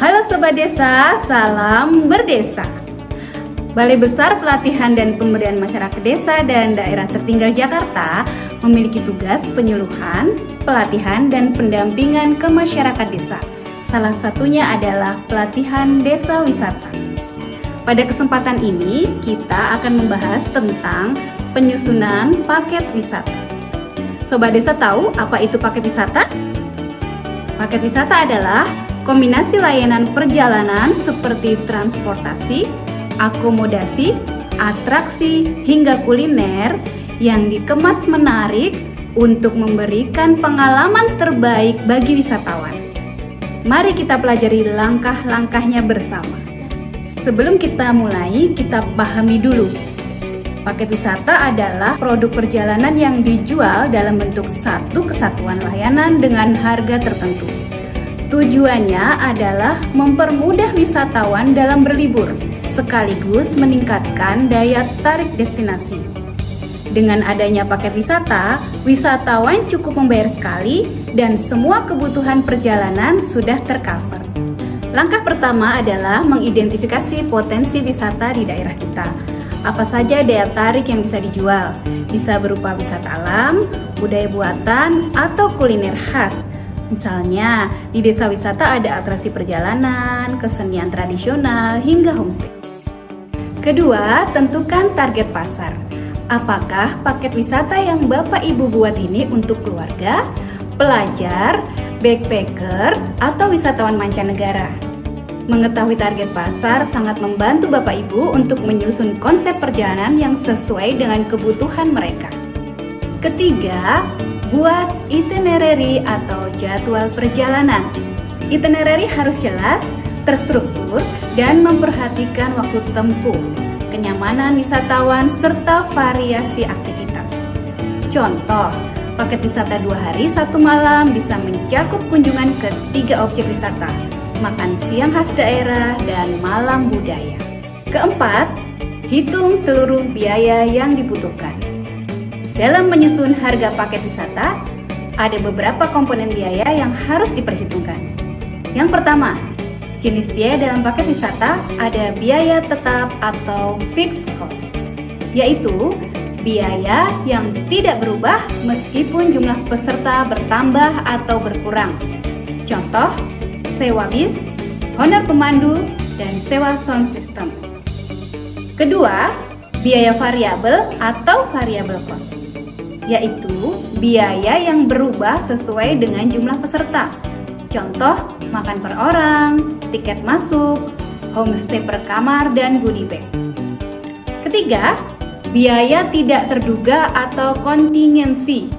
Halo Sobat Desa, salam berdesa. Balai Besar Pelatihan dan Pemberdayaan Masyarakat Desa dan Daerah Tertinggal Jakarta memiliki tugas penyuluhan, pelatihan, dan pendampingan ke masyarakat desa. Salah satunya adalah pelatihan desa wisata. Pada kesempatan ini, kita akan membahas tentang penyusunan paket wisata. Sobat Desa tahu apa itu paket wisata? Paket wisata adalah kombinasi layanan perjalanan seperti transportasi, akomodasi, atraksi, hingga kuliner yang dikemas menarik untuk memberikan pengalaman terbaik bagi wisatawan. Mari kita pelajari langkah-langkahnya bersama. Sebelum kita mulai, kita pahami dulu. Paket wisata adalah produk perjalanan yang dijual dalam bentuk satu kesatuan layanan dengan harga tertentu. Tujuannya adalah mempermudah wisatawan dalam berlibur, sekaligus meningkatkan daya tarik destinasi. Dengan adanya paket wisata, wisatawan cukup membayar sekali dan semua kebutuhan perjalanan sudah tercover. Langkah pertama adalah mengidentifikasi potensi wisata di daerah kita. Apa saja daya tarik yang bisa dijual? Bisa berupa wisata alam, budaya buatan, atau kuliner khas. Misalnya, di desa wisata ada atraksi perjalanan, kesenian tradisional, hingga homestay. Kedua, tentukan target pasar. Apakah paket wisata yang Bapak Ibu buat ini untuk keluarga, pelajar, backpacker, atau wisatawan mancanegara? Mengetahui target pasar sangat membantu Bapak Ibu untuk menyusun konsep perjalanan yang sesuai dengan kebutuhan mereka. Ketiga, buat itinerary atau jadwal perjalanan. Itinerary harus jelas, terstruktur, dan memperhatikan waktu tempuh, kenyamanan wisatawan, serta variasi aktivitas. Contoh, paket wisata 2 hari 1 malam bisa mencakup kunjungan ke 3 objek wisata, makan siang khas daerah, dan malam budaya. Keempat, hitung seluruh biaya yang dibutuhkan. Dalam menyusun harga paket wisata, ada beberapa komponen biaya yang harus diperhitungkan. Yang pertama, jenis biaya dalam paket wisata ada biaya tetap atau fixed cost, yaitu biaya yang tidak berubah meskipun jumlah peserta bertambah atau berkurang. Contoh, sewa bis, honor pemandu, dan sewa sound system. Kedua, biaya variabel atau variable cost, yaitu biaya yang berubah sesuai dengan jumlah peserta. Contoh, makan per orang, tiket masuk, homestay per kamar, dan goodie bag. Ketiga, biaya tidak terduga atau kontingensi,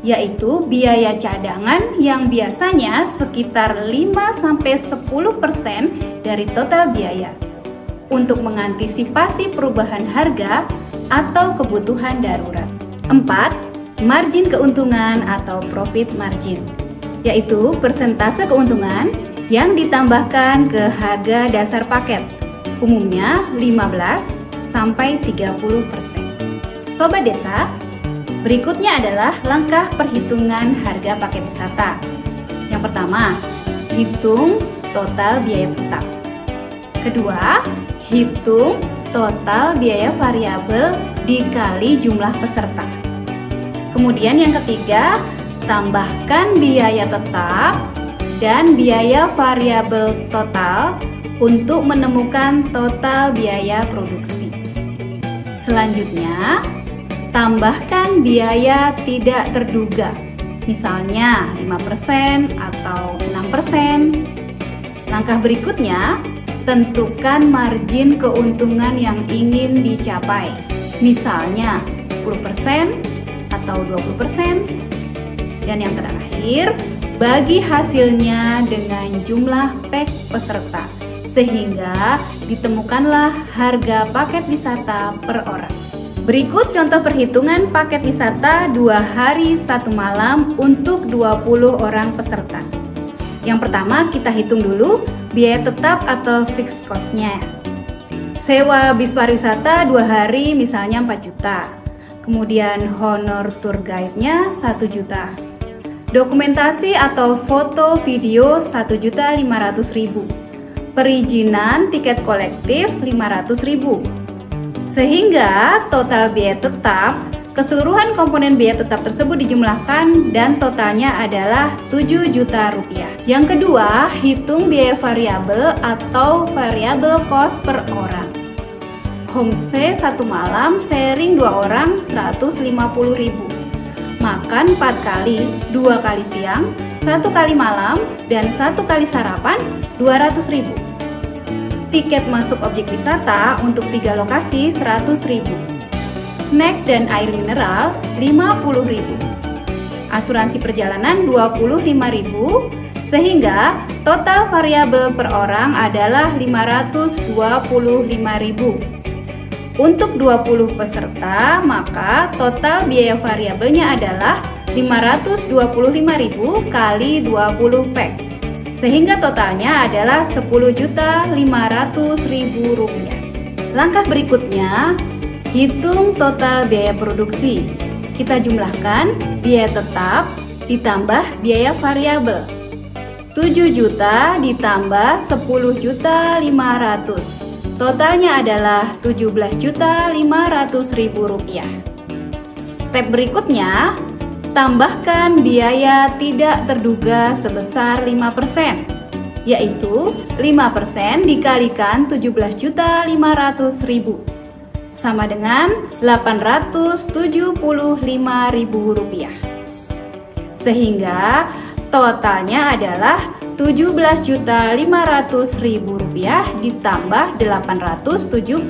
yaitu biaya cadangan yang biasanya sekitar 5-10% dari total biaya untuk mengantisipasi perubahan harga atau kebutuhan darurat. 4. Margin keuntungan atau profit margin, yaitu persentase keuntungan yang ditambahkan ke harga dasar paket, umumnya 15-30%. Sobat Desa, berikutnya adalah langkah perhitungan harga paket wisata. Yang pertama, hitung total biaya tetap. Kedua, hitung total biaya variabel dikali jumlah peserta. Kemudian yang ketiga, tambahkan biaya tetap dan biaya variabel total untuk menemukan total biaya produksi. Selanjutnya, tambahkan biaya tidak terduga, misalnya 5% atau 6%. Langkah berikutnya, tentukan margin keuntungan yang ingin dicapai, misalnya 10% atau 20%. Dan yang terakhir, bagi hasilnya dengan jumlah pack peserta, sehingga ditemukanlah harga paket wisata per orang. Berikut contoh perhitungan paket wisata 2 hari 1 malam untuk 20 orang peserta. Yang pertama, kita hitung dulu biaya tetap atau fixed cost-nya. Sewa bis pariwisata 2 hari misalnya 4 juta. Kemudian honor tour guide-nya 1 juta. Dokumentasi atau foto video 1.500.000. perizinan tiket kolektif 500.000. Sehingga total biaya tetap, keseluruhan komponen biaya tetap tersebut dijumlahkan dan totalnya adalah 7 juta rupiah. Yang kedua, hitung biaya variabel atau variable cost per orang. Homestay 1 malam, sharing 2 orang 150.000. Makan 4 kali, 2 kali siang, 1 kali malam, dan 1 kali sarapan 200.000. Tiket masuk objek wisata untuk 3 lokasi 100.000. Snack dan air mineral 50.000. Asuransi perjalanan 25.000, sehingga total variabel per orang adalah 525.000. Untuk 20 peserta, maka total biaya variabelnya adalah 525.000 kali 20 pack. Sehingga totalnya adalah 10.500.000 rupiah. Langkah berikutnya, hitung total biaya produksi. Kita jumlahkan biaya tetap ditambah biaya variabel. 7 juta ditambah 10.500.000. Totalnya adalah 17.500.000 rupiah. Step berikutnya, tambahkan biaya tidak terduga sebesar 5%, yaitu 5% dikalikan 17.500.000 sama dengan 875.000 rupiah. Sehingga totalnya adalah 17.500.000 rupiah ditambah 875.000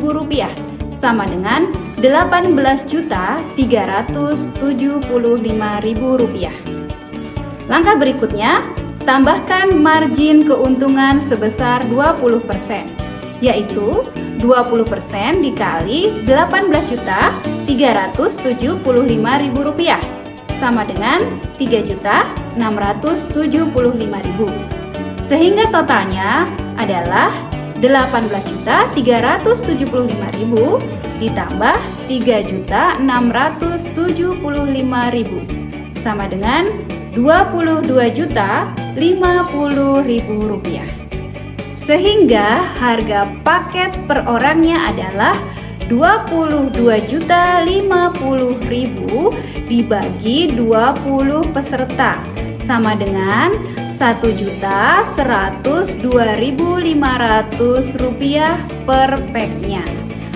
rupiah sama dengan 18.375.000 rupiah. Langkah berikutnya, tambahkan margin keuntungan sebesar 20%, yaitu 20% dikali 18.375.000 rupiah sama dengan 3.675.000. Sehingga totalnya adalah 18.375.000 ditambah 3.675.000 sama dengan 22.050.000 rupiah. Sehingga harga paket per orangnya adalah 22.050.000 dibagi 20 peserta sama dengan 1.102.500 rupiah per packnya,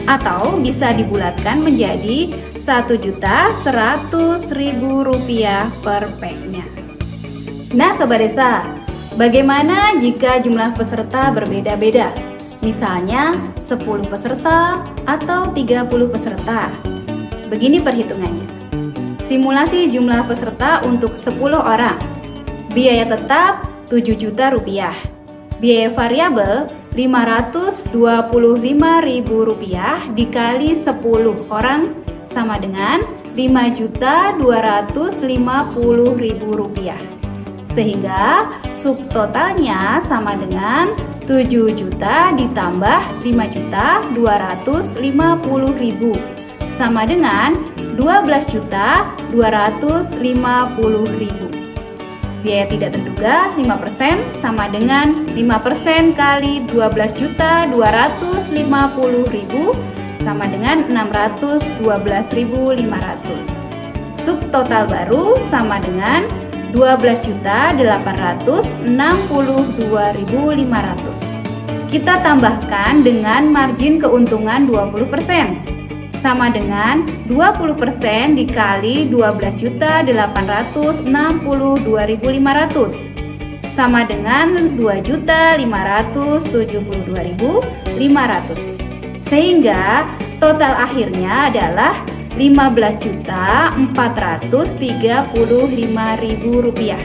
atau bisa dibulatkan menjadi 1.100.000 rupiah per packnya. Nah Sobat Desa, bagaimana jika jumlah peserta berbeda-beda? Misalnya 10 peserta atau 30 peserta. Begini perhitungannya. Simulasi jumlah peserta untuk 10 orang. Biaya tetap 7 juta rupiah. Biaya variabel 525.000 rupiah dikali 10 orang sama dengan 5.250.000 rupiah. Sehingga subtotalnya sama dengan 7 juta ditambah 5.250.000 sama dengan 12.250.000. Biaya tidak terduga 5% sama dengan 5% kali 12.250.000 sama dengan 612.500. Subtotal baru sama dengan 12.862.500. Kita tambahkan dengan margin keuntungan 20%. Sama dengan 20% dikali 12.862.500 sama dengan 2.572.500. Sehingga total akhirnya adalah 15.435.000 rupiah.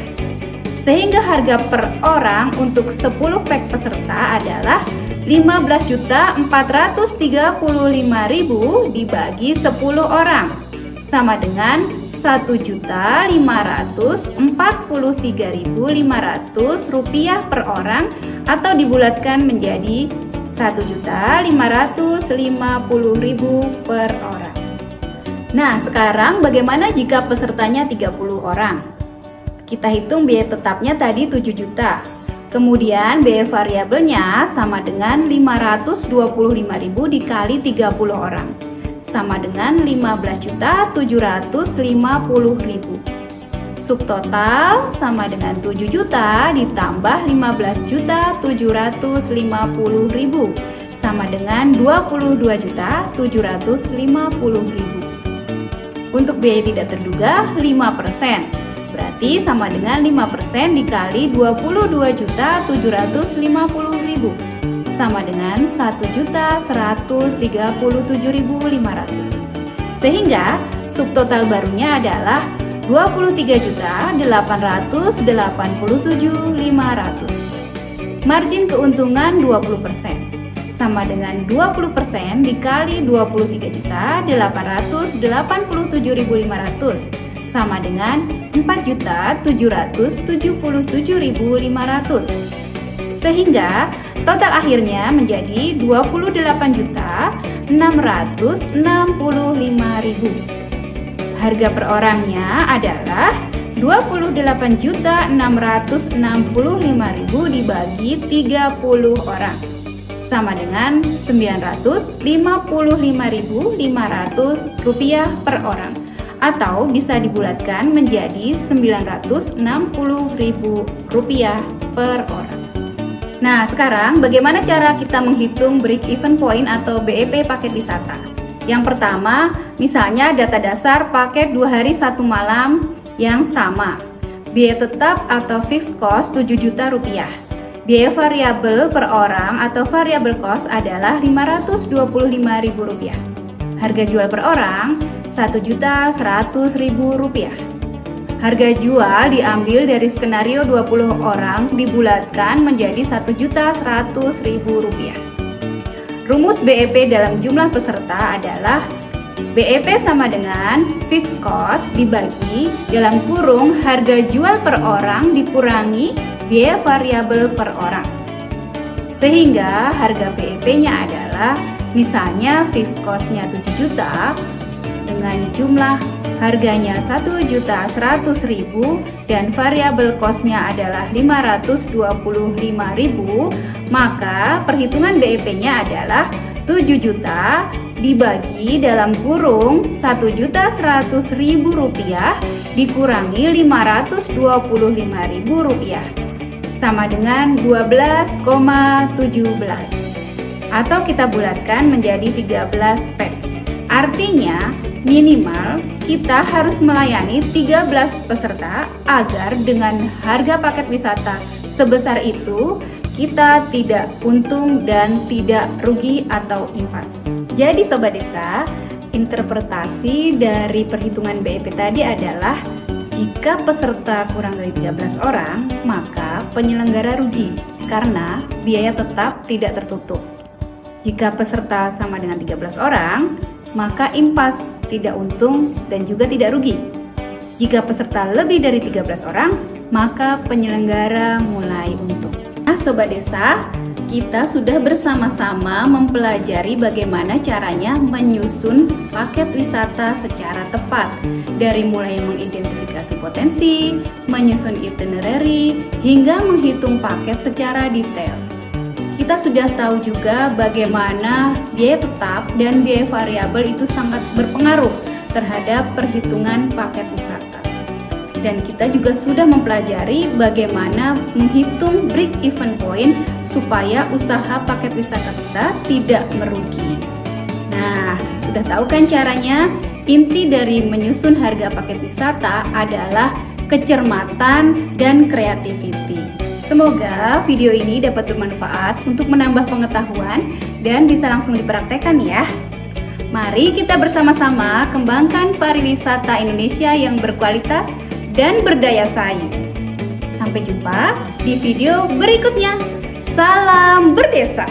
Sehingga harga per orang untuk 10 pack peserta adalah 15.435.000 dibagi 10 orang sama dengan 1.543.500 rupiah per orang, atau dibulatkan menjadi 1.550.000 per orang. Nah, sekarang bagaimana jika pesertanya 30 orang? Kita hitung biaya tetapnya tadi 7 juta. Kemudian biaya variabelnya sama dengan 525.000 dikali 30 orang, sama dengan 15.750.000. Subtotal sama dengan 7 juta ditambah 15.750.000, sama dengan 22.750.000. Untuk biaya tidak terduga 5%. Berarti sama dengan 5% dikali 22.750.000 sama dengan 1.137.500. Sehingga subtotal barunya adalah 23.887.500. Margin keuntungan 20% sama dengan 20% dikali 23.887.500 sama dengan 4.777.500. Sehingga total akhirnya menjadi 28.665.000. Harga per orangnya adalah 28.665.000 dibagi 30 orang, sama dengan 955.500 rupiah per orang, atau bisa dibulatkan menjadi 960.000 rupiah per orang. Nah, sekarang bagaimana cara kita menghitung break even point atau BEP paket wisata? Yang pertama, misalnya data dasar paket 2 hari 1 malam yang sama. Biaya tetap atau fixed cost 7 juta rupiah. Biaya variabel per orang atau variable cost adalah 525.000 rupiah. Harga jual per orang 1.100.000 rupiah. Harga jual diambil dari skenario 20 orang dibulatkan menjadi 1.100.000 rupiah. Rumus BEP dalam jumlah peserta adalah BEP sama dengan fixed cost dibagi dalam kurung harga jual per orang dikurangi biaya variabel per orang. Sehingga harga BEP-nya adalah misalnya fixed cost-nya 7 juta dengan jumlah harganya 1.100.000 dan variabel cost-nya adalah 525.000, maka perhitungan BEP-nya adalah 7 juta dibagi dalam kurung 1.100.000 rupiah dikurangi 525.000 rupiah, sama dengan 12,17, atau kita bulatkan menjadi 13 pek. Artinya minimal kita harus melayani 13 peserta agar dengan harga paket wisata sebesar itu kita tidak untung dan tidak rugi atau impas. Jadi Sobat Desa, interpretasi dari perhitungan BEP tadi adalah jika peserta kurang dari 13 orang, maka penyelenggara rugi karena biaya tetap tidak tertutup. Jika peserta sama dengan 13 orang, maka impas, tidak untung dan juga tidak rugi. Jika peserta lebih dari 13 orang, maka penyelenggara mulai untung. Nah, Sobat Desa, kita sudah bersama-sama mempelajari bagaimana caranya menyusun paket wisata secara tepat. Dari mulai mengidentifikasi potensi, menyusun itinerary, hingga menghitung paket secara detail. Kita sudah tahu juga bagaimana biaya tetap dan biaya variabel itu sangat berpengaruh terhadap perhitungan paket wisata. Dan kita juga sudah mempelajari bagaimana menghitung break even point supaya usaha paket wisata kita tidak merugi. Nah, sudah tahu kan caranya? Inti dari menyusun harga paket wisata adalah kecermatan dan kreativiti. Semoga video ini dapat bermanfaat untuk menambah pengetahuan dan bisa langsung dipraktekkan ya. Mari kita bersama-sama kembangkan pariwisata Indonesia yang berkualitas dan berdaya saing. Sampai jumpa di video berikutnya. Salam berdesa!